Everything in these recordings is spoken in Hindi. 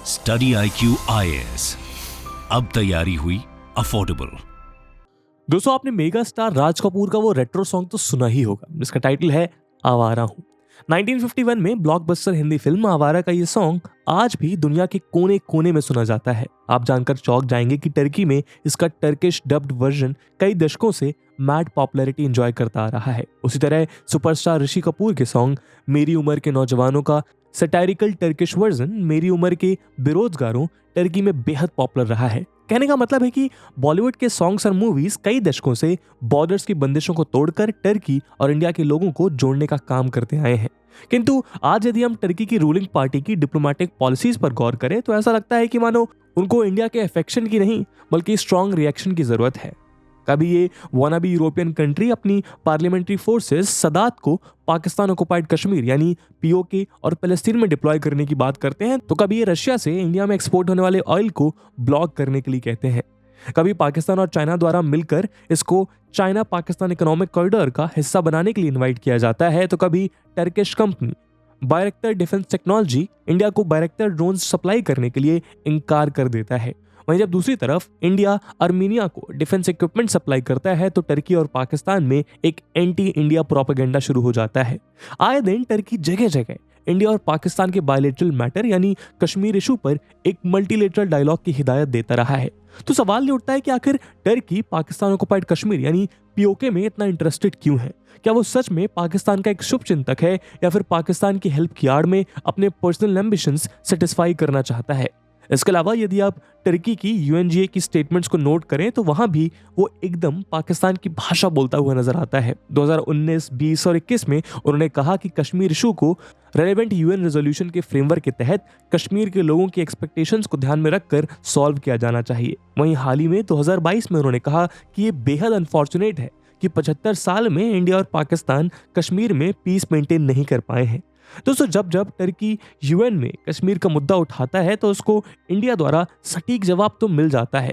स्टडी IQ IAS, अब तैयारी हुई अफोर्डेबल। दोस्तों, आपने मेगा स्टार राज कपूर का वो रेट्रो सॉन्ग तो सुना ही होगा, जिसका टाइटल है आवारा हूँ। 1951 में ब्लॉकबस्टर हिंदी फिल्म आवारा का ये सॉन्ग आज भी दुनिया के कोने कोने में सुना जाता है। आप जानकर चौंक जाएंगे कि टर्की में इसका टर्किश डब्ड वर्जन कई दशकों से मैड पॉपुलैरिटी एंजॉय करता आ रहा है। उसी तरह सुपरस्टार ऋषि कपूर के सॉन्ग मेरी उम्र के नौजवानों का सटायरिकल टर्किश वर्जन मेरी उम्र के बेरोजगारों टर्की में बेहद पॉपुलर रहा है। कहने का मतलब है कि बॉलीवुड के सॉन्ग्स और मूवीज कई दशकों से बॉर्डर्स की बंदिशों को तोड़कर टर्की और इंडिया के लोगों को जोड़ने का काम करते आए हैं। किंतु आज यदि हम टर्की की रूलिंग पार्टी की डिप्लोमेटिक पॉलिसीज पर गौर करें तो ऐसा लगता है कि मानो उनको इंडिया के अफेक्शन की नहीं बल्कि स्ट्रॉन्ग रिएक्शन की जरूरत है। कभी ये वानाबी यूरोपियन कंट्री अपनी पार्लियामेंट्री फोर्सेस सदात को पाकिस्तान ऑक्युपाइड कश्मीर यानी POK और फलस्तीन में डिप्लॉय करने की बात करते हैं, तो कभी ये रशिया से इंडिया में एक्सपोर्ट होने वाले ऑयल को ब्लॉक करने के लिए कहते हैं। कभी पाकिस्तान और चाइना द्वारा मिलकर इसको चाइना पाकिस्तान इकोनॉमिक कॉरिडोर का हिस्सा बनाने के लिए इन्वाइट किया जाता है, तो कभी Turkish company Bayraktar defence technology India को बायरेक्टर ड्रोन सप्लाई करने के लिए इनकार कर देता है। वहीं जब दूसरी तरफ इंडिया आर्मीनिया को डिफेंस इक्विपमेंट सप्लाई करता है तो टर्की और पाकिस्तान में एक एंटी इंडिया प्रोपेगेंडा शुरू हो जाता है। आए दिन टर्की जगह जगह इंडिया और पाकिस्तान के बायलैटरल मैटर यानी कश्मीर इशू पर एक मल्टीलेटरल डायलॉग की हिदायत देता रहा है। तो सवाल ये उठता है कि आखिर टर्की पाकिस्तान ऑक्युपाइड कश्मीर यानी POK में इतना इंटरेस्टेड क्यों है? क्या वो सच में पाकिस्तान का एक शुभ चिंतक है या फिर पाकिस्तान की हेल्प की आड़ में अपने पर्सनल एम्बिशंस सेटिस्फाई करना चाहता है? इसके अलावा यदि आप टर्की की UNGA की स्टेटमेंट्स को नोट करें तो वहां भी वो एकदम पाकिस्तान की भाषा बोलता हुआ नजर आता है। 2019, 20 और 21 में उन्होंने कहा कि कश्मीर इशू को रेलेवेंट UN रेजोल्यूशन के फ्रेमवर्क के तहत कश्मीर के लोगों की एक्सपेक्टेशंस को ध्यान में रखकर सॉल्व किया जाना चाहिए। वहीं हाल ही में 2022 में उन्होंने कहा कि ये बेहद अनफॉर्चुनेट है कि 75 साल में इंडिया और पाकिस्तान कश्मीर में पीस मेंटेन नहीं कर पाए हैं। दोस्तों, जब जब टर्की UN में कश्मीर का मुद्दा उठाता है तो उसको इंडिया द्वारा सटीक जवाब तो मिल जाता है,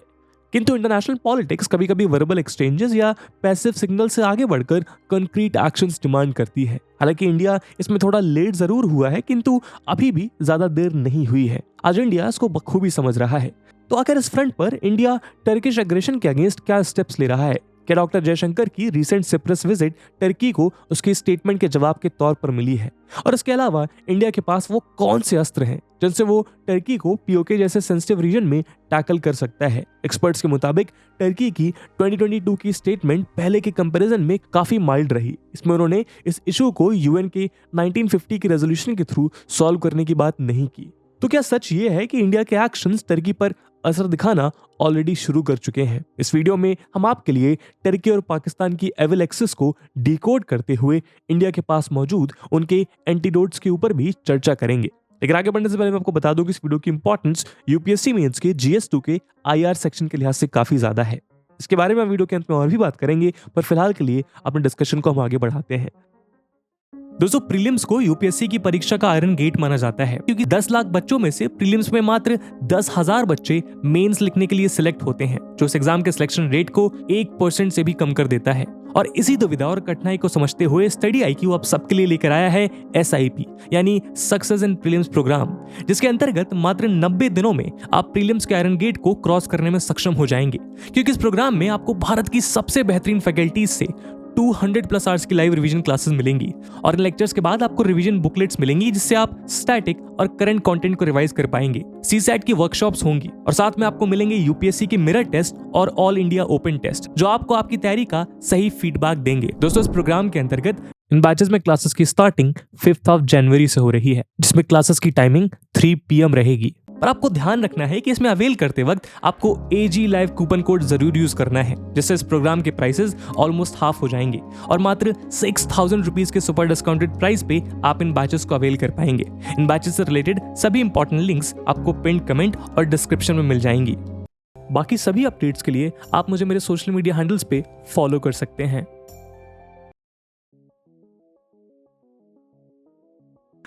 किंतु इंटरनेशनल पॉलिटिक्स कभी कभी वर्बल एक्सचेंजेस या पैसिव सिग्नल से आगे बढ़कर कंक्रीट एक्शंस डिमांड करती है। हालांकि इंडिया इसमें थोड़ा लेट जरूर हुआ है, किंतु अभी भी ज्यादा देर नहीं हुई है। आज इंडिया इसको बखूबी समझ रहा है। तो आखिर इस फ्रंट पर इंडिया टर्किश एग्रेशन के अगेंस्ट क्या स्टेप्स ले रहा है? क्या डॉक्टर जयशंकर की रिसेंट सिप्रस विजिट टर्की को उसके स्टेटमेंट के जवाब के तौर पर मिली है? और इसके अलावा इंडिया के पास वो कौन से अस्त्र हैं जिनसे वो टर्की को POK जैसे सेंसिटिव रीजन में टैकल कर सकता है? एक्सपर्ट्स के मुताबिक टर्की की 2022 की स्टेटमेंट पहले के कंपैरिजन में काफी माइल्ड रही। इसमें उन्होंने इस इशू को UN के 1950 की रेजोल्यूशन के थ्रू सॉल्व करने की बात नहीं की। तो क्या सच ये है कि इंडिया के एक्शंस टर्की पर असर दिखाना ऑलरेडी शुरू कर चुके हैं? इस वीडियो में हम आपके लिए टर्की और पाकिस्तान की एविल एक्सिस को डिकोड करते हुए इंडिया के पास मौजूद उनके एंटीडोट्स के ऊपर भी चर्चा करेंगे। लेकिन आगे बढ़ने से पहले मैं आपको बता दूं कि इस वीडियो की इंपॉर्टेंस UPSC मेंस के GS2 के IR सेक्शन के लिहाज से काफी ज्यादा है। इसके बारे में हम वीडियो के अंत में और भी बात करेंगे, पर फिलहाल के लिए अपने डिस्कशन को हम आगे बढ़ाते हैं। दोस्तों, प्रीलिम्स को UPSC की परीक्षा का आयरन गेट माना जाता है, क्योंकि 10 लाख बच्चों में से प्रीलिम्स में मात्र 10,000 बच्चे मेंस लिखने के लिए सिलेक्ट होते हैं, जो इस एग्जाम के सिलेक्शन रेट को 1% से भी कम कर देता है। और इसी दुविधा और कठिनाई को समझते हुए स्टडी IQ आप सबके लिए लेकर आया है SIP यानी सक्सेस इन प्रीलिम्स प्रोग्राम, जिसके अंतर्गत मात्र 90 दिनों में आप प्रीलिम्स के आयरन गेट को क्रॉस करने में सक्षम हो जाएंगे। क्योंकि इस प्रोग्राम में आपको भारत की सबसे बेहतरीन फैकल्टीज से 200+ आवर्स की लाइव रिवीजन क्लासेस मिलेंगी और इन लेक्चर्स के बाद आपको रिवीजन बुकलेट्स मिलेंगी, जिससे आप स्टैटिक और करंट कंटेंट को रिवाइज कर पाएंगे। CSAT की वर्कशॉप्स होंगी और साथ में आपको मिलेंगे UPSC के मिरर टेस्ट और ऑल इंडिया ओपन टेस्ट, जो आपको आपकी तैयारी का सही फीडबैक देंगे। दोस्तों, इस प्रोग्राम के अंतर्गत इन बैचेस में क्लासेस की स्टार्टिंग 5 जनवरी से हो रही है, जिसमें क्लासेस की टाइमिंग 3 PM रहेगी। पर आपको ध्यान रखना है कि इसमें अवेल करते वक्त आपको AG लाइव कूपन कोड जरूर यूज करना है, जिससे इस प्रोग्राम के प्राइसेस ऑलमोस्ट हाफ हो जाएंगे और मात्र 6000 रुपीज के सुपर डिस्काउंटेड प्राइस पे आप इन बैचेस को अवेल कर पाएंगे। इन बैचेस से रिलेटेड सभी इंपॉर्टेंट लिंक्स आपको पिन कमेंट और डिस्क्रिप्शन में मिल जाएंगी। बाकी सभी अपडेट्स के लिए आप मुझे मेरे सोशल मीडिया हैंडल्स पे फॉलो कर सकते हैं।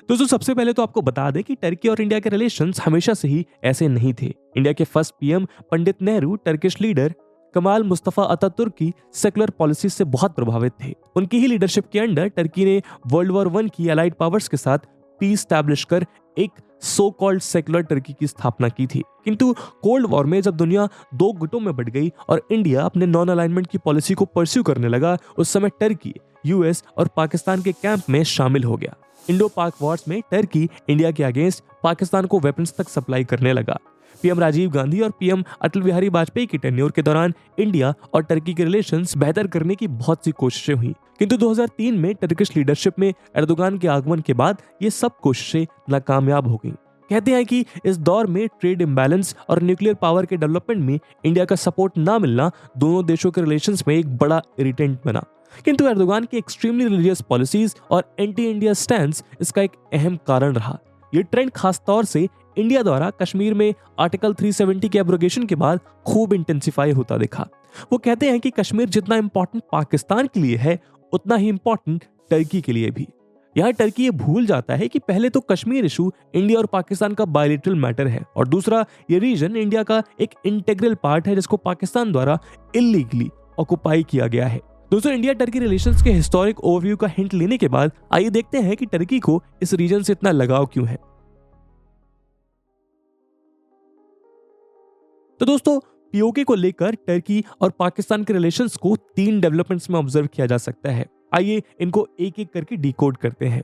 दोस्तों, सबसे पहले तो आपको बता दें कि टर्की और इंडिया के रिलेशंस हमेशा से ही ऐसे नहीं थे। इंडिया के first PM Pandit Nehru Turkish leader कमाल मुस्तफा अतातुर्क की सेकुलर पॉलिसीज से बहुत प्रभावित थे। उनकी ही लीडरशिप के अंडर टर्की ने वर्ल्ड वॉर 1 की अलाइड पावर्स के साथ पीस स्टैब्लिश कर एक सो कॉल्ड सेक्युलर टर्की की स्थापना की थी। किंतु कोल्ड वॉर में जब दुनिया दो गुटों में बट गई और इंडिया अपने नॉन अलाइनमेंट की पॉलिसी को परस्यू करने लगा, उस समय टर्की यूएस और पाकिस्तान के कैंप में शामिल हो गया। इंडो पाक वॉर्स में टर्की इंडिया के अगेंस्ट पाकिस्तान को वेपन्स तक सप्लाई करने लगा। पीएम राजीव गांधी और पीएम अटल बिहारी वाजपेयी के टेन्योर के दौरान इंडिया और टर्की के रिलेशंस बेहतर करने की बहुत सी कोशिशें हुई, किंतु 2003 में टर्किश लीडरशिप में एर्दोगान के आगमन के बाद ये सब कोशिशें नाकामयाब हो गईं। कहते हैं कि इस दौर में ट्रेड इम्बैलेंस और न्यूक्लियर पावर के डेवलपमेंट में इंडिया का सपोर्ट ना मिलना दोनों देशों के रिलेशंस में एक बड़ा इरिटेंट बना। किंतु एर्दोगान की एक्सट्रीमली रिलीजियस पॉलिसीज और एंटी इंडिया स्टैंड इसका एक अहम कारण रहा। ये ट्रेंड खास तौर से इंडिया द्वारा कश्मीर में आर्टिकल 370 के एब्रोगेशन के बाद खूब इंटेंसिफाई होता दिखा। वो कहते हैं कि कश्मीर जितना इंपॉर्टेंट पाकिस्तान के लिए है, उतना ही इंपॉर्टेंट टर्की के लिए भी। यहाँ टर्की ये भूल जाता है कि पहले तो कश्मीर इशू इंडिया और पाकिस्तान का बायलैटरल मैटर है, और दूसरा ये रीजन इंडिया का एक इंटीग्रल पार्ट है जिसको पाकिस्तान द्वारा इलीगली ऑक्युपाई किया गया है। दोस्तों, इंडिया टर्की रिलेशंस के हिस्टोरिक ओवरव्यू का हिंट लेने के बाद आइए देखते हैं कि टर्की को इस रीजन से इतना लगाव क्यों है। तो दोस्तों, पीओके को लेकर टर्की और पाकिस्तान के रिलेशंस को 3 डेवलपमेंट्स में ऑब्जर्व किया जा सकता है। आइए इनको एक एक करके डिकोड करते हैं।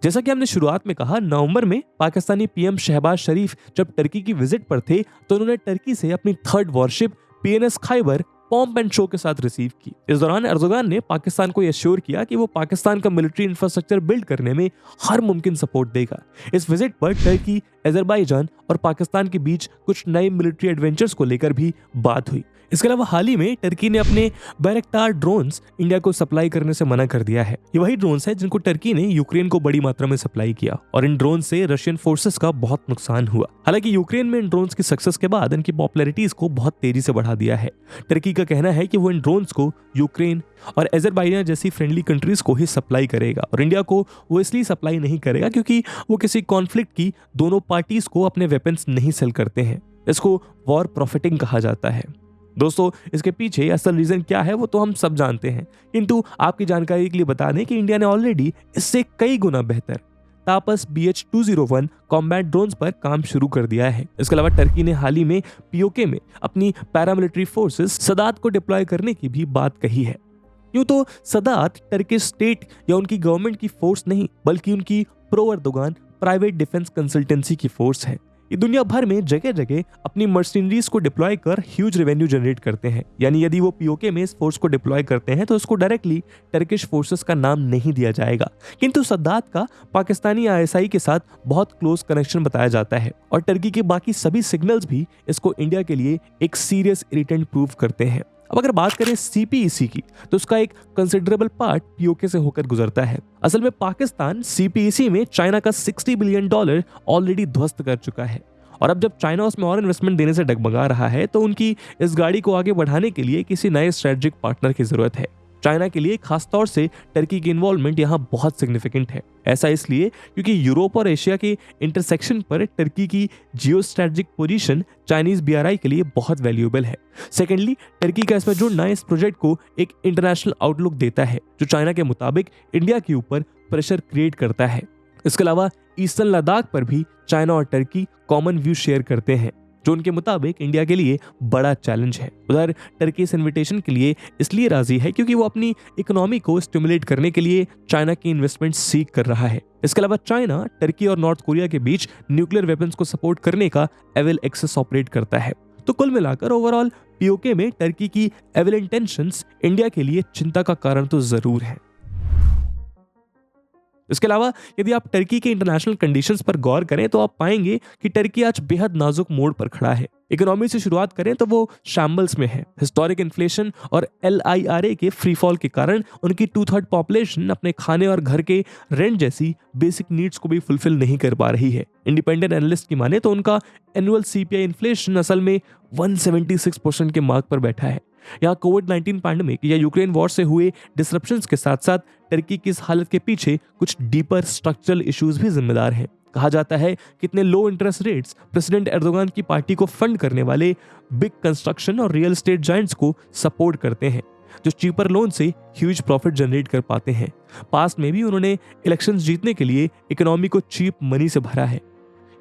जैसा कि हमने शुरुआत में कहा, नवंबर में पाकिस्तानी पीएम शहबाज शरीफ जब टर्की की विजिट पर थे तो उन्होंने टर्की से अपनी 3rd warship PNS Khyber pomp and show के साथ रिसीव की। इस दौरान एर्दोगान ने पाकिस्तान को एश्योर किया कि वो पाकिस्तान का मिलिट्री इंफ्रास्ट्रक्चर बिल्ड करने में हर मुमकिन सपोर्ट देगा। इस विजिट पर टर्की, अजरबैजान और पाकिस्तान के बीच कुछ नए मिलिट्री एडवेंचर्स को लेकर भी बात हुई। इसके अलावा हाल ही में टर्की ने अपने बैरक्टार ड्रोन्स इंडिया को सप्लाई करने से मना कर दिया है। ये वही ड्रोन्स हैं जिनको टर्की ने यूक्रेन को बड़ी मात्रा में सप्लाई किया, और इन ड्रोन से रशियन फोर्सेस का बहुत नुकसान हुआ। हालांकि यूक्रेन में इन ड्रोन्स की सक्सेस के बाद इनकी पॉपुलैरिटीज को बहुत तेजी से बढ़ा दिया है। टर्की का कहना है कि वो इन ड्रोन्स को यूक्रेन और अजरबैजान जैसी फ्रेंडली कंट्रीज को ही सप्लाई करेगा, और इंडिया को वो इसलिए सप्लाई नहीं करेगा क्योंकि वो किसी कॉन्फ्लिक्ट की दोनों पार्टीज को अपने वेपन्स नहीं सेल करते हैं। इसको वॉर प्रॉफिटिंग कहा जाता है। दोस्तों, इसके पीछे असल रीजन क्या है वो तो हम सब जानते हैं, किंतु आपकी जानकारी के लिए बता दें कि इंडिया ने ऑलरेडी इससे कई गुना बेहतर तापस BH-201 कॉम्बैट ड्रोन्स पर काम शुरू कर दिया है। इसके अलावा टर्की ने हाल ही में पीओके में अपनी पैरामिलिट्री फोर्सेस सदात को डिप्लॉय करने की भी बात कही है। यूं तो सदात टर्किश स्टेट या उनकी गवर्नमेंट की फोर्स नहीं, बल्कि उनकी pro Erdogan private defence consultancy की फोर्स है। ये दुनिया भर में जगह जगह अपनी मर्सिनरीज को डिप्लॉय कर ह्यूज रेवेन्यू जनरेट करते हैं। यानी यदि वो पीओके में इस फोर्स को डिप्लॉय करते हैं तो उसको डायरेक्टली टर्किश फोर्सेस का नाम नहीं दिया जाएगा, किंतु सद्दात का पाकिस्तानी आईएसआई के साथ बहुत क्लोज कनेक्शन बताया जाता है, और टर्की के बाकी सभी सिग्नल्स भी इसको इंडिया के लिए एक सीरियस इरिटेंट प्रूव करते हैं। अब अगर बात करें सीपीईसी की, तो उसका एक कंसिडरेबल पार्ट पीओके से होकर गुजरता है। असल में पाकिस्तान सीपीईसी में चाइना का $60 बिलियन ऑलरेडी ध्वस्त कर चुका है, और अब जब चाइना उसमें और इन्वेस्टमेंट देने से डगमगा रहा है तो उनकी इस गाड़ी को आगे बढ़ाने के लिए किसी नए स्ट्रेटेजिक पार्टनर की जरूरत है। चाइना के लिए खास तौर से टर्की की इन्वॉल्वमेंट यहाँ बहुत सिग्निफिकेंट है। ऐसा इसलिए क्योंकि यूरोप और एशिया के इंटरसेक्शन पर टर्की की geo strategic position Chinese BRI के लिए बहुत वैल्यूएबल है। सेकेंडली, टर्की का इसमें जुड़ना इस प्रोजेक्ट को एक इंटरनेशनल आउटलुक देता है जो चाइना के मुताबिक इंडिया के ऊपर प्रेशर क्रिएट करता है। इसके अलावा ईस्टर्न लद्दाख पर भी चाइना और टर्की कॉमन व्यू शेयर करते हैं, जो उनके मुताबिक इंडिया के लिए बड़ा चैलेंज है। उधर टर्की इस इन्विटेशन के लिए इसलिए राजी है क्योंकि वो अपनी इकोनॉमी को स्टिमुलेट करने के लिए चाइना की इन्वेस्टमेंट सीख कर रहा है। इसके अलावा चाइना टर्की और नॉर्थ कोरिया के बीच न्यूक्लियर वेपन्स को सपोर्ट करने का एविल एक्सेस ऑपरेट करता है। तो कुल मिलाकर ओवरऑल पीओके में टर्की की एविल इंटेंशंस इंडिया के लिए चिंता का कारण तो जरूर है। इसके अलावा यदि आप टर्की के इंटरनेशनल कंडीशंस पर गौर करें तो आप पाएंगे कि टर्की आज बेहद नाजुक मोड़ पर खड़ा है। इकोनॉमी से शुरुआत करें तो वो शैम्बल्स में है। हिस्टोरिक इन्फ्लेशन और LIRA के फ्री फॉल के कारण उनकी 2/3 पॉपुलेशन अपने खाने और घर के रेंट जैसी बेसिक नीड्स को भी फुलफिल नहीं कर पा रही है। इंडिपेंडेंट एनालिस्ट की माने तो उनका एनुअल CPI इन्फ्लेशन असल में 176% के मार्क पर बैठा है। यहाँ कोविड-19 पैंडेमिक या यूक्रेन वॉर से हुए डिसरप्शंस के साथ साथ टर्की की इस हालत के पीछे कुछ डीपर स्ट्रक्चरल इश्यूज भी जिम्मेदार हैं। कहा जाता है कितने लो इंटरेस्ट रेट्स प्रेसिडेंट एर्दोगान की पार्टी को फंड करने वाले बिग कंस्ट्रक्शन और रियल एस्टेट जायंट्स को सपोर्ट करते हैं, जो चीपर लोन से ह्यूज प्रॉफिट जनरेट कर पाते हैं। पास्ट में भी उन्होंने इलेक्शंस जीतने के लिए इकोनॉमी को चीप मनी से भरा है।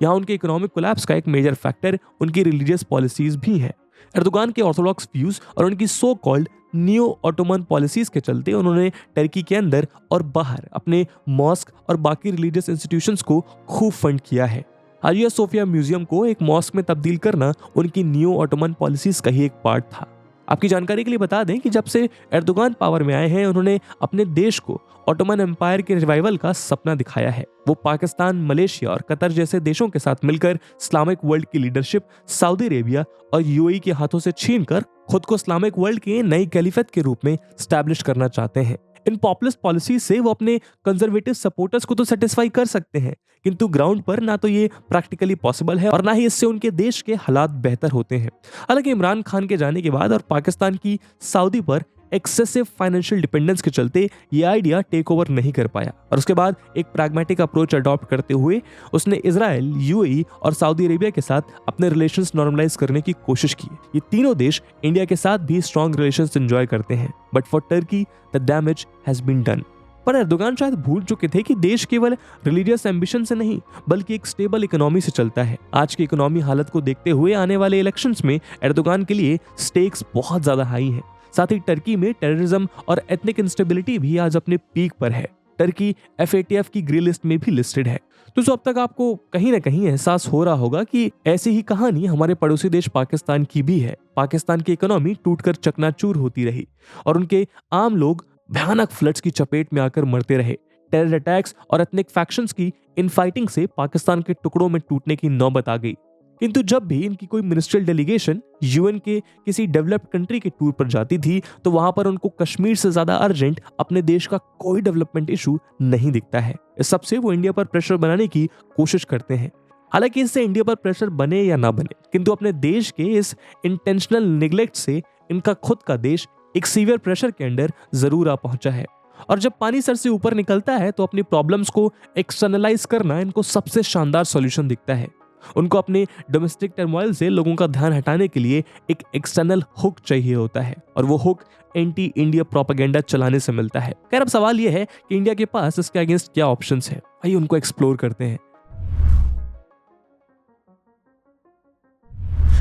यहाँ उनके इकोनॉमिक कोलैप्स का एक मेजर फैक्टर उनकी रिलीजियस पॉलिसीज भी है। एर्दोगान के ऑर्थोडॉक्स व्यूज और उनकी so called neo Ottoman policies के चलते उन्होंने टर्की के अंदर और बाहर अपने मॉस्क और बाकी रिलीजियस इंस्टीट्यूशंस को खूब फंड किया है। हाजिया सोफिया म्यूजियम को एक मॉस्क में तब्दील करना उनकी नियो ऑटोमन पॉलिसीज का ही एक पार्ट था। आपकी जानकारी के लिए बता दें कि जब से एर्दोगान पावर में आए हैं उन्होंने अपने देश को ऑटोमन एम्पायर के रिवाइवल का सपना दिखाया है। वो पाकिस्तान, मलेशिया और कतर जैसे देशों के साथ मिलकर इस्लामिक वर्ल्ड की लीडरशिप सऊदी अरेबिया और यूएई के हाथों से छीनकर खुद को इस्लामिक वर्ल्ड के नई कैलिफेट के रूप में स्टैब्लिश करना चाहते हैं। इन पॉपुलिस्ट पॉलिसी से वो अपने कंजर्वेटिव सपोर्टर्स को तो सेटिस्फाई कर सकते हैं, किंतु ग्राउंड पर ना तो ये प्रैक्टिकली पॉसिबल है और ना ही इससे उनके देश के हालात बेहतर होते हैं। हालांकि इमरान खान के जाने के बाद और पाकिस्तान की सऊदी पर एक्सेसिव फाइनेंशियल डिपेंडेंस के चलते ये आइडिया टेक ओवर नहीं कर पाया और उसके बाद एक प्रैग्मेटिक अप्रोच अडॉप्ट करते हुए उसने इजराइल, यूएई और सऊदी अरेबिया के साथ अपने रिलेशंस नॉर्मलाइज करने की कोशिश की। ये तीनों देश इंडिया के साथ भी स्ट्रॉन्ग रिलेशंस एंजॉय करते हैं, but for Turkey the damage has been done. पर एर्दोगान शायद भूल चुके थे कि देश केवल रिलीजियस एम्बिशन से नहीं बल्कि एक स्टेबल इकोनॉमी से चलता है। आज की इकोनॉमी हालत को देखते हुए आने वाले इलेक्शंस में एर्दोगान के लिए स्टेक्स बहुत ज्यादा हाई हैं। साथ ही टर्की में टेररिज्म और एथनिक इंस्टेबिलिटी भी आज अपने पीक पर है। टर्की FATF की ग्रे लिस्ट में भी लिस्टेड है। तो अब तक आपको कहीं ना कहीं एहसास हो रहा होगा कि ऐसी ही कहानी हमारे पड़ोसी देश पाकिस्तान की भी है। पाकिस्तान की इकोनॉमी टूटकर चकनाचूर होती रही और उनके आम लोग भयानक फ्लड्स की चपेट में आकर मरते रहे। टेरर अटैक्स और एथनिक फैक्शंस की इनफाइटिंग से पाकिस्तान के टुकड़ों में टूटने की नौबत आ गई। किंतु जब भी इनकी कोई मिनिस्ट्रियल डेलीगेशन यूएन के किसी डेवलप्ड कंट्री के टूर पर जाती थी तो वहां पर उनको कश्मीर से ज्यादा अर्जेंट अपने देश का कोई डेवलपमेंट इशू नहीं दिखता है। इस सबसे वो इंडिया पर प्रेशर बनाने की कोशिश करते हैं। हालांकि इससे इंडिया पर प्रेशर बने या ना बने, किंतु अपने देश के इस इंटेंशनल निग्लेक्ट से इनका खुद का देश एक सीवियर प्रेशर के अंडर जरूर आ पहुंचा है। और जब पानी सर से ऊपर निकलता है तो अपनी प्रॉब्लम्स को एक्सटर्नलाइज करना इनको सबसे शानदार सॉल्यूशन दिखता है। उनको अपने डोमेस्टिक टर्मोइल से लोगों का ध्यान हटाने के लिए एक एक्सटर्नल हुक चाहिए होता है और वो हुक एंटी इंडिया प्रोपेगेंडा चलाने से मिलता है। खैर, अब सवाल ये है कि इंडिया के पास इसके अगेंस्ट क्या ऑप्शंस है। आइए उनको एक्सप्लोर करते हैं।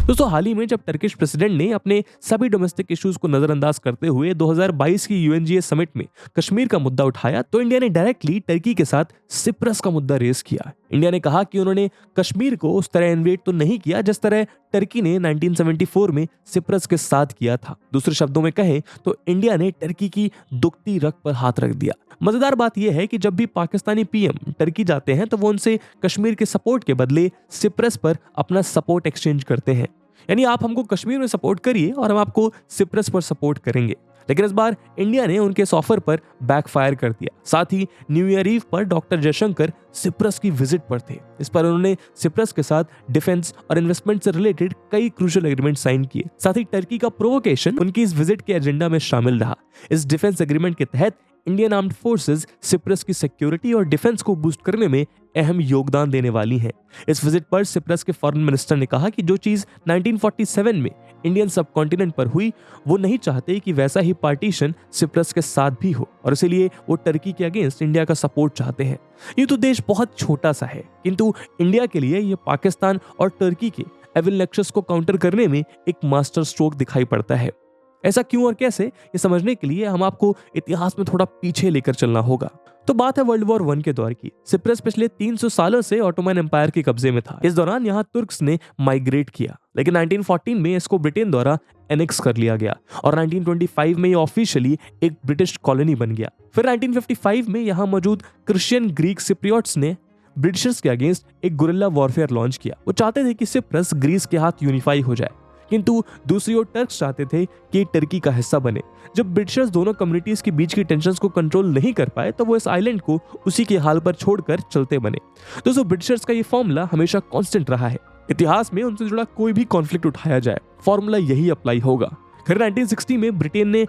दोस्तों, हाल ही में जब टर्किश प्रेसिडेंट ने अपने सभी डोमेस्टिक इश्यूज को नजरअंदाज करते हुए 2022 की UNGA समिट में कश्मीर का मुद्दा उठाया तो इंडिया ने डायरेक्टली टर्की के साथ सिप्रस का मुद्दा रेज किया। इंडिया ने कहा कि उन्होंने कश्मीर को उस तरह इन्वेड तो नहीं किया जिस तरह टर्की ने 1974 में सिप्रस के साथ किया था। दूसरे शब्दों में कहें तो इंडिया ने टर्की की दुखती रग पर हाथ रख दिया। मजेदार बात यह है कि जब भी पाकिस्तानी PM टर्की जाते हैं तो वो उनसे कश्मीर के सपोर्ट के बदले सिप्रस पर अपना सपोर्ट एक्सचेंज करते हैं। यानी आप हमको कश्मीर में सपोर्ट करिए और हम आपको सिप्रस पर सपोर्ट करेंगे। लेकिन इस बार इंडिया ने उनके इस ऑफर पर बैकफायर कर दिया। साथ ही न्यू ईयर ईव पर डॉक्टर जयशंकर सिप्रस की विजिट पर थे। इस पर उन्होंने सिप्रस के साथ डिफेंस और इन्वेस्टमेंट से रिलेटेड कई क्रूशियल एग्रीमेंट साइन किए। साथ ही टर्की का प्रोवोकेशन उनकी इस विजिट के एजेंडा में शामिल रहा। इस डिफेंस एग्रीमेंट के तहत इंडियन आर्म्ड फोर्सेस सिप्रस की सिक्योरिटी और डिफेंस को बूस्ट करने में अहम योगदान देने वाली हैं। इस विजिट पर सिप्रस के फॉरेन मिनिस्टर ने कहा कि जो चीज 1947 में इंडियन सबकॉन्टिनेंट पर हुई वो नहीं चाहते कि वैसा ही पार्टीशन सिप्रस के साथ भी हो और इसीलिए वो टर्की के अगेंस्ट इंडिया का सपोर्ट चाहते हैं। ये तो देश बहुत छोटा सा है, किंतु इंडिया के लिए ये पाकिस्तान और टर्की के एविल नेक्सस को काउंटर करने में एक मास्टर स्ट्रोक दिखाई पड़ता है। ऐसा क्यों और कैसे, ये समझने के लिए हम आपको इतिहास में थोड़ा पीछे लेकर चलना होगा। तो बात है वर्ल्ड वॉर 1 के दौर की। सिप्रस पिछले 300 सालों से ऑटोमन एम्पायर के कब्जे में था। इस दौरान यहाँ तुर्क्स ने माइग्रेट किया, लेकिन 1914 में इसको ब्रिटेन द्वारा एनेक्स कर लिया गया और 1925 में ये ऑफिशियली एक ब्रिटिश कॉलोनी बन गया। फिर 1955 में यहाँ मौजूद क्रिश्चियन ग्रीक सिप्रियोट्स ने ब्रिटिशर्स के अगेंस्ट एक गुरिल्ला वॉरफेयर लॉन्च किया। वो चाहते थे कि सिप्रस ग्रीस के हाथ यूनिफाई हो जाए, किंतु दूसरी ओर टर्क्स चाहते थे कि टर्की का हिस्सा बने। जब ब्रिटिशर्स दोनों कम्युनिटीज के बीच की टेंशंस को कंट्रोल नहीं कर पाए तो वो इस आइलैंड को उसी के हाल पर छोड़कर चलते बने। दोस्तों, ब्रिटिशर्स का ये फॉर्मूला हमेशा कांस्टेंट रहा है। इतिहास में उनसे जुड़ा कोई भी कॉन्फ्लिक्ट उठाया जाए, फॉर्मूला यही अप्लाई होगा। फिर 1960 में ब्रिटेन ने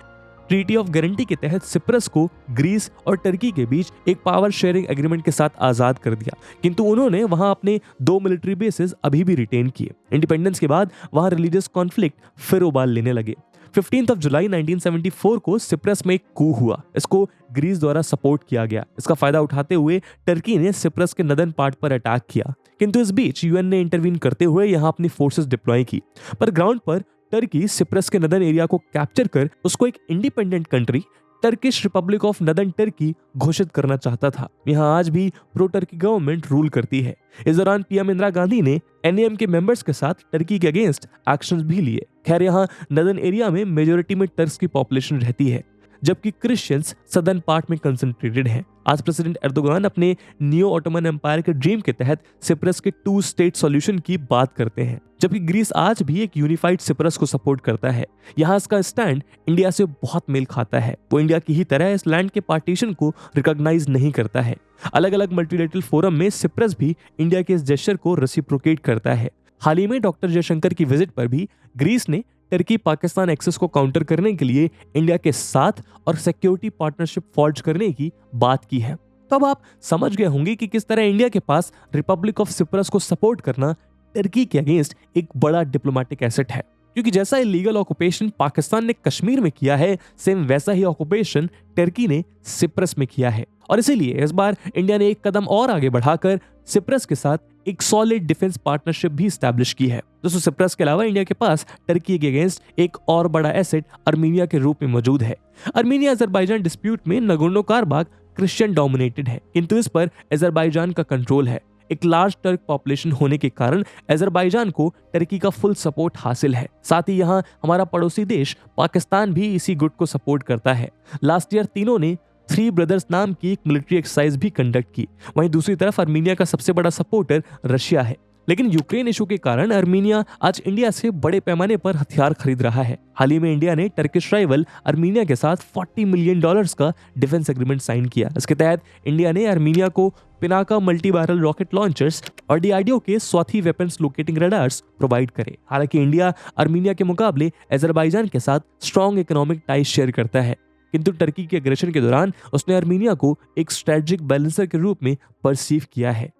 ट्रीटी ऑफ गारंटी के तहत सिप्रस को ग्रीस और टर्की के बीच एक पावर शेयरिंग एग्रीमेंट के साथ आजाद कर दिया, किंतु उन्होंने वहां अपने 2 मिलिट्री बेसेस अभी भी रिटेन किए। इंडिपेंडेंस के बाद वहां रिलीजियस कॉन्फ्लिक्ट फिर उबाल लेने लगे। 15 जुलाई 1974 को सिप्रस में एक कू हुआ। इसको ग्रीस द्वारा सपोर्ट किया गया। इसका फायदा उठाते हुए टर्की ने सिप्रस के नदन पार्ट पर अटैक किया, किंतु इस बीच यूएन ने इंटरवीन करते हुए यहां अपनी फोर्सेस डिप्लॉय की। पर ग्राउंड पर टर्की सिप्रस के नदन एरिया को कैप्चर कर उसको एक independent country Turkish Republic of northern Turkey घोषित करना चाहता था। यहाँ आज भी प्रो टर्की गवर्नमेंट रूल करती है। इस दौरान पीएम इंदिरा गांधी ने एनएएम के मेंबर्स के साथ टर्की के अगेंस्ट एक्शंस भी लिए। खैर, यहाँ नदन एरिया में मेजोरिटी में टर्क्स की पॉपुलेशन रहती है, जबकि क्रिश्चियंस सदर्न पार्ट में कंसंट्रेटेड हैं। आज प्रेसिडेंट एर्दोगान अपने नियो ऑटोमन एम्पायर के ड्रीम के तहत सिप्रस के 2 स्टेट सॉल्यूशन की बात करते हैं, जबकि ग्रीस आज भी एक यूनिफाइड सिप्रस को सपोर्ट करता है। यहाँ इसका स्टैंड इंडिया से बहुत मेल खाता है। वो इंडिया की ही तरह इस लैंड के पार्टीशन को रिकॉग्नाइज नहीं करता है। अलग अलग मल्टीलेटरल फोरम में सिप्रस भी इंडिया के इस जेस्चर को रेसिप्रोकेट करता है। हाल ही में डॉक्टर जयशंकर की विजिट पर भी ग्रीस ने टर्की पाकिस्तान एक्सेस को काउंटर करने के लिए इंडिया के साथ और सिक्योरिटी पार्टनरशिप फॉर्ज करने की बात की है। तो अब आप समझ गए होंगे कि किस तरह इंडिया के पास रिपब्लिक ऑफ सिप्रस को सपोर्ट करना टर्की के अगेंस्ट एक बड़ा डिप्लोमेटिक एसेट है। क्योंकि जैसा इलीगल ऑक्युपेशन पाकिस्तान ने कश्मीर में किया है, सेम वैसा ही ऑक्युपेशन टर्की ने सिप्रस में किया है। और इसीलिए इस बार इंडिया ने एक कदम और आगे बढ़ाकर सिप्रस के साथ एक सॉलिड डिफेंस पार्टनरशिप भी स्टैब्लिश की है। दोस्तों, सिप्रस के अलावा इंडिया के पास टर्की के अगेंस्ट एक और बड़ा एसेट अर्मीनिया के रूप में मौजूद है। अर्मीनिया अजरबैजान डिस्प्यूट में नगोर्नो कारबाख क्रिश्चियन डोमिनेटेड है, किंतु इस पर अजरबैजान का कंट्रोल है। एक लार्ज टर्क पॉपुलेशन होने के कारण अजरबैजान को टर्की का फुल सपोर्ट हासिल है। साथ ही यहाँ हमारा पड़ोसी देश पाकिस्तान भी इसी गुट को सपोर्ट करता है। लास्ट ईयर तीनों ने 3 ब्रदर्स नाम की एक मिलिट्री एक्सरसाइज भी कंडक्ट की। वहीं दूसरी तरफ अर्मीनिया का सबसे बड़ा सपोर्टर रशिया है। लेकिन यूक्रेन इशू के कारण अर्मीनिया आज इंडिया से बड़े पैमाने पर हथियार खरीद रहा है। हाल ही में इंडिया ने टर्किश राइवल अर्मीनिया के साथ $40 मिलियन का डिफेंस एग्रीमेंट साइन किया। इसके तहत इंडिया ने अर्मीनिया को Pinaka multi barrel rocket launchers और डीआरडीओ के Swati weapons locating radars provide करे। हालांकि इंडिया अर्मीनिया के मुकाबले अजरबैजान के साथ स्ट्रॉन्ग इकोनॉमिक टाइज शेयर करता है, किंतु टर्की के एग्रेशन के दौरान उसने अर्मीनिया को एक स्ट्रेटेजिक बैलेंसर के रूप में परसीव किया है।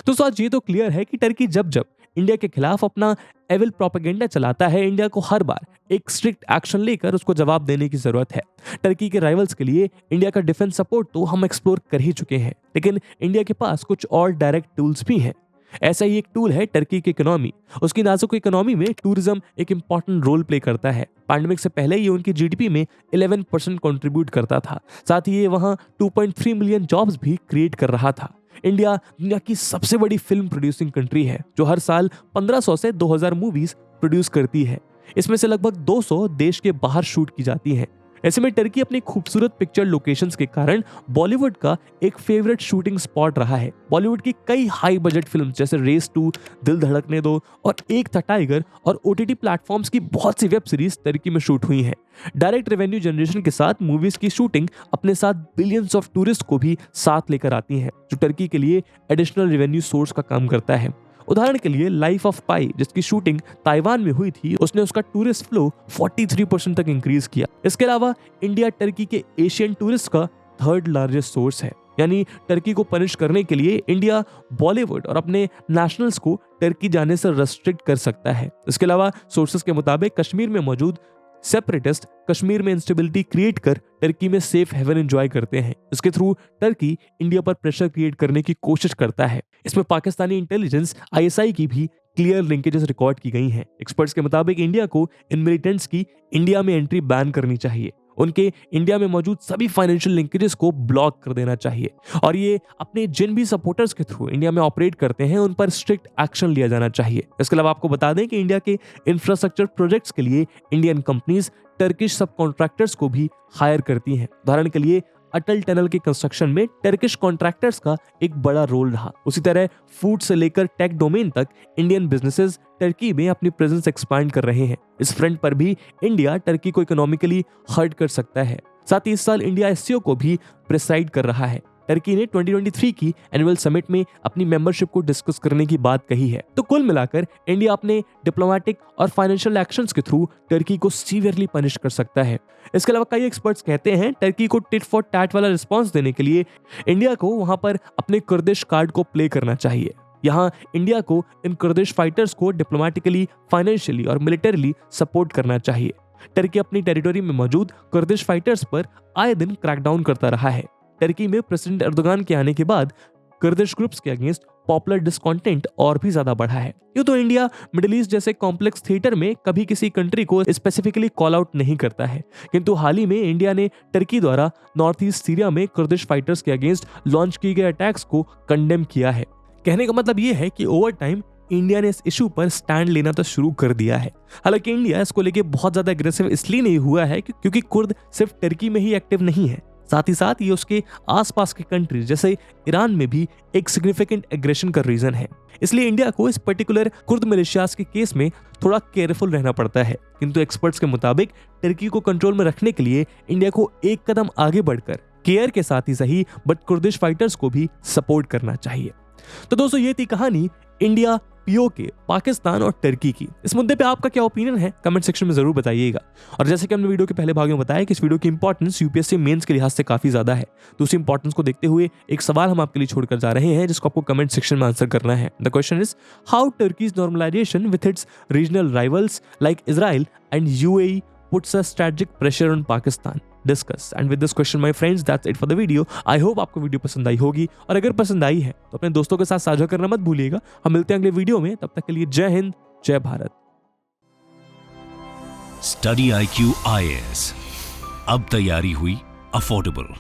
तो आज ये तो क्लियर है कि टर्की जब जब इंडिया के खिलाफ अपना एविल प्रोपेगेंडा चलाता है, इंडिया को हर बार एक स्ट्रिक्ट एक्शन लेकर उसको जवाब देने की जरूरत है। टर्की के राइवल्स के लिए इंडिया का डिफेंस सपोर्ट तो हम एक्सप्लोर कर ही चुके हैं, लेकिन इंडिया के पास कुछ और डायरेक्ट टूल्स भी हैं। ऐसा ही एक टूल है टर्की की इकोनॉमी। उसकी नाजुक इकोनॉमी में टूरिज्म एक इंपॉर्टेंट रोल प्ले करता है। पैंडेमिक से पहले ये उनकी जीडीपी में 11% कंट्रीब्यूट करता था। साथ ही ये वहां 2.3 मिलियन जॉब्स भी क्रिएट कर रहा था। इंडिया दुनिया की सबसे बड़ी फिल्म प्रोड्यूसिंग कंट्री है, जो हर साल 1500 से 2000 मूवीज प्रोड्यूस करती है। इसमें से लगभग 200 देश के बाहर शूट की जाती हैं। ऐसे में टर्की अपनी खूबसूरत पिक्चर लोकेशंस के कारण बॉलीवुड का एक फेवरेट शूटिंग स्पॉट रहा है। बॉलीवुड की कई हाई बजट फिल्म जैसे रेस 2, दिल धड़कने दो और एक था टाइगर और ओटीटी प्लेटफॉर्म्स की बहुत सी वेब सीरीज टर्की में शूट हुई हैं। डायरेक्ट रेवेन्यू जनरेशन के साथ मूवीज की शूटिंग अपने साथ बिलियंस ऑफ टूरिस्ट को भी साथ लेकर आती है, जो टर्की के लिए एडिशनल रेवेन्यू सोर्स का काम करता है। उदाहरण के लिए लाइफ ऑफ पाई, जिसकी शूटिंग ताइवान में हुई थी, उसने उसका टूरिस्ट फ्लो 43% तक इंक्रीज किया। इसके अलावा इंडिया टर्की के एशियन टूरिस्ट का 3rd लार्जेस्ट सोर्स है। यानी टर्की को पनिश करने के लिए इंडिया बॉलीवुड और अपने नेशनल्स को टर्की जाने से रेस्ट्रिक्ट कर सकता है। इसके अलावा सोर्सेस के मुताबिक कश्मीर में मौजूद सेपरेटिस्ट कश्मीर में इंस्टेबिलिटी क्रिएट कर टर्की में सेफ हेवन एंजॉय करते हैं। इसके थ्रू टर्की इंडिया पर प्रेशर क्रिएट करने की कोशिश करता है। इसमें पाकिस्तानी इंटेलिजेंस आईएसआई की भी क्लियर लिंकेजेस रिकॉर्ड की गई हैं। एक्सपर्ट्स के मुताबिक इंडिया को इन मिलिटेंट्स की इंडिया में एंट्री बैन करनी चाहिए। उनके इंडिया में मौजूद सभी फाइनेंशियल लिंकेजेस को ब्लॉक कर देना चाहिए और ये अपने जिन भी सपोर्टर्स के थ्रू इंडिया में ऑपरेट करते हैं उन पर स्ट्रिक्ट एक्शन लिया जाना चाहिए। इसके अलावा आपको बता दें कि इंडिया के इंफ्रास्ट्रक्चर प्रोजेक्ट्स के लिए इंडियन कंपनीज टर्किश सब कॉन्ट्रैक्टर्स को भी हायर करती हैं। उदाहरण के लिए अटल टनल के कंस्ट्रक्शन में टर्किश कॉन्ट्रैक्टर्स का एक बड़ा रोल रहा। उसी तरह फूड से लेकर टेक डोमेन तक इंडियन बिजनेसेस टर्की में अपनी प्रेजेंस एक्सपांड कर रहे हैं। इस फ्रंट पर भी इंडिया टर्की को इकोनॉमिकली हर्ट कर सकता है। साथ ही इस साल इंडिया एससीओ को भी प्रेसाइड कर रहा है। टर्की ने 2023 की एनुअल समिट में अपनी मेंबरशिप को डिस्कस करने की बात कही है। तो कुल मिलाकर इंडिया अपने डिप्लोमेटिक और फाइनेंशियल एक्शंस के थ्रू टर्की को सीवियरली पनिश कर सकता है। इसके अलावा कई एक्सपर्ट्स कहते हैं टर्की को टिट फॉर टैट वाला रिस्पॉन्स देने के लिए इंडिया को वहां पर अपने कुर्दिश कार्ड को प्ले करना चाहिए। यहाँ इंडिया को इन कुर्दिश फाइटर्स को डिप्लोमेटिकली, फाइनेंशियली और मिलिटरीली सपोर्ट करना चाहिए। टर्की अपनी टेरिटरी में मौजूद कुर्दिश फाइटर्स पर आए दिन क्रैकडाउन करता रहा है। टर्की में प्रेसिडेंट एर्दोगान के आने के बाद कुर्दिश ग्रुप्स के अगेंस्ट पॉपुलर डिस्कॉन्टेंट और भी ज्यादा बढ़ा है। यूं तो इंडिया मिडिल ईस्ट जैसे कॉम्प्लेक्स थिएटर में कभी किसी कंट्री को स्पेसिफिकली कॉल आउट नहीं करता है, किंतु हाल ही में इंडिया ने टर्की द्वारा नॉर्थ ईस्ट सीरिया में कुर्दिश फाइटर्स के अगेंस्ट लॉन्च किए गए अटैक्स को कंडेम किया है। कहने का मतलब ये है कि ओवर टाइम इंडिया ने इस इशू पर स्टैंड लेना तो शुरू कर दिया है। हालांकि इंडिया इसको लेके बहुत ज्यादा एग्रेसिव इसलिए नहीं हुआ है क्योंकि कुर्द सिर्फ टर्की में ही एक्टिव नहीं है, साथ ही साथ ये उसके आसपास के कंट्रीज जैसे ईरान में भी एक सिग्निफिकेंट एग्रेशन का रीजन है। इसलिए इंडिया को इस पर्टिकुलर कुर्द मिलिशियास के केस में थोड़ा केयरफुल रहना पड़ता है। किंतु एक्सपर्ट्स के मुताबिक टर्की को कंट्रोल में रखने के लिए इंडिया को एक कदम आगे बढ़कर केयर के साथ ही सही बट कुर्दिश फाइटर्स को भी सपोर्ट करना चाहिए। तो दोस्तों ये थी कहानी इंडिया, पीओके, पाकिस्तान और टर्की की। इस मुद्दे पे आपका क्या ओपिनियन है कमेंट सेक्शन में जरूर बताइएगा। और जैसे कि हमने वीडियो के पहले भाग में बताया कि इस वीडियो की इंपॉर्टेंस यूपीएससी मेंस के लिहाज से काफी ज्यादा है, तो उसी इंपॉर्टेंस को देखते हुए एक सवाल हम आपके लिए छोड़कर जा रहे हैं जिसको आपको कमेंट सेक्शन में आंसर करना है। The question is how Turkey's normalisation with its regional rivals like Israel and UAE puts a strategic pressure on Pakistan. Discuss. And with this question, my friends, that's it for the video. I hope आपको वीडियो पसंद आई होगी, और अगर पसंद आई है तो अपने दोस्तों के साथ साझा करना मत भूलिएगा। हम मिलते हैं अगले वीडियो में, तब तक के लिए जय हिंद, जय भारत। स्टडी IQ IAS, अब तैयारी हुई अफोर्डेबल।